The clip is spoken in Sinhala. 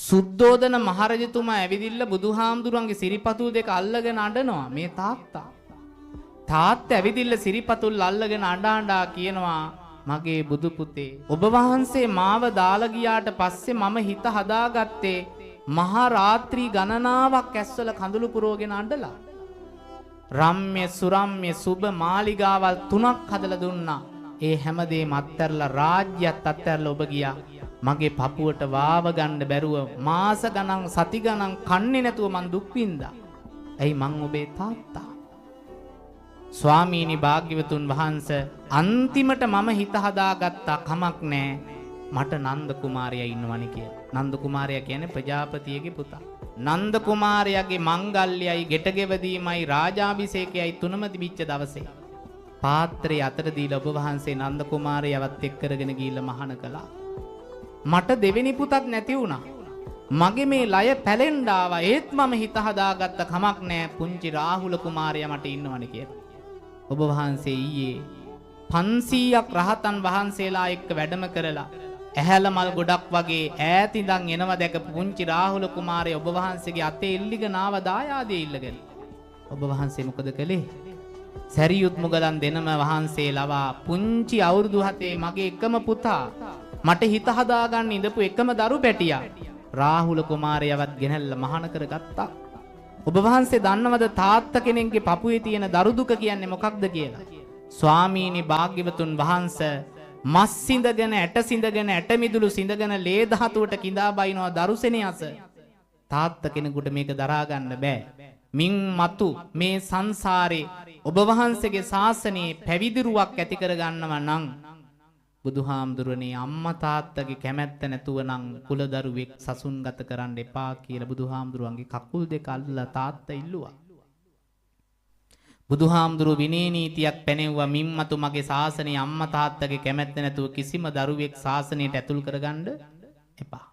සුද්ධෝදන මහරජතුමා ඇවිදින්න බුදුහාමුදුරන්ගේ සිරිපතුල් දෙක අල්ලගෙන අඬනවා මේ තාත්තා. තාත්තා ඇවිදින්න සිරිපතුල් අල්ලගෙන අඬා කියනවා මගේ බුදු පුතේ ඔබ වහන්සේ මාව දාලා ගියාට පස්සේ මම හිත හදාගත්තේ මහා රාත්‍රී ගණනාවක් ඇස්වල කඳුළු පුරවගෙන අඬලා. රම්ම්‍ය සුරම්ම්‍ය සුබ මාලිගාවල් 3ක් හදලා දුන්නා. ඒ හැමදේම අත්හැරලා රාජ්‍යයත් අත්හැරලා ඔබ ගියා. මගේ පපුවට වාව ගන්න බැරුව මාස ගණන් සති ගණන් කන්නේ නැතුව මං දුක් විඳා. ඇයි මං ඔබේ තාත්තා. ස්වාමීනි භාග්‍යවතුන් වහන්සේ අන්තිමට මම හිත හදාගත්තා කමක් නෑ මට නන්ද කුමාරයා ඉන්නවනේ කියලා. නන්ද කුමාරයා කියන්නේ ප්‍රජාපතියගේ පුතා. නන්ද කුමාරයාගේ මංගල්‍යයයි ගෙටගෙවදීමයි රාජාභිෂේකයයි තුනම තිබිච්ච දවසේ පාත්‍රය අතට දීලා ඔබ වහන්සේ නන්ද කුමාරයාවත් එක් කරගෙන ගිහිල්ලා මහාන කළා. මට දෙවෙනි පුතක් නැති වුණා. මගේ මේ ලය පැලෙන්න ආවා. ඒත් මම හිත හදාගත්ත කමක් නෑ පුංචි රාහුල කුමාරයා මට ඉන්නවනේ කියලා. ඔබ වහන්සේ ඊයේ 500ක් රහතන් වහන්සේලා එක්ක වැඩම කරලා ඇහැල මල් ගොඩක් වගේ ඈත ඉඳන් එනවා දැකපු පුංචි රාහුල කුමාරයා ඔබ වහන්සේගේ අතේ එල්ලිගෙන ආව දායාදේ ඉල්ලගෙන. ඔබ වහන්සේ මොකද කළේ? සරියුත් මුගලන් දෙනම වහන්සේ ලවා පුංචි අවුරුදු 7 මගේ එකම පුතා මට හිත හදාගන්න ඉඳපු එකම දරු පැටියා රාහුල කුමාරයාවත් ගෙනල්ලා මහාන කරගත්තා. ඔබ වහන්සේ දන්නවද තාත්තා කෙනෙක්ගේ පපුවේ තියෙන දරු දුක කියන්නේ මොකක්ද කියලා? ස්වාමීනි භාග්‍යවතුන් වහන්සේ මස් සිඳගෙන ඇට සිඳගෙන ඇට මිදුළු සිඳගෙන ලේ ධාතුවට කිඳා බයිනවා දරුසෙනියස. තාත්තා කෙනෙකුට මේක දරා ගන්න බෑ. මින් මතු මේ සංසාරේ ඔබ වහන්සේගේ ශාසනයේ පැවිදිරුවක් ඇති කර ගන්නව නම් බුදුහාමුදුරනේ අම්මා තාත්තගේ කැමැත්ත නැතුව නම් කුලදරුවෙක් සසුන්ගත කරන්න එපා කියලා බුදුහාමුදුරන්ගේ කකුල් දෙක අල්ලලා තාත්තා ඉල්ලුවා. බුදුහාමුදුරුවෝ විනය නීතියක් පැනෙව්වා මින්මතු මගේ ශාසනයේ අම්මා තාත්තගේ කැමැත්ත නැතුව කිසිම දරුවෙක් ශාසනයට ඇතුල් කරගන්න එපා.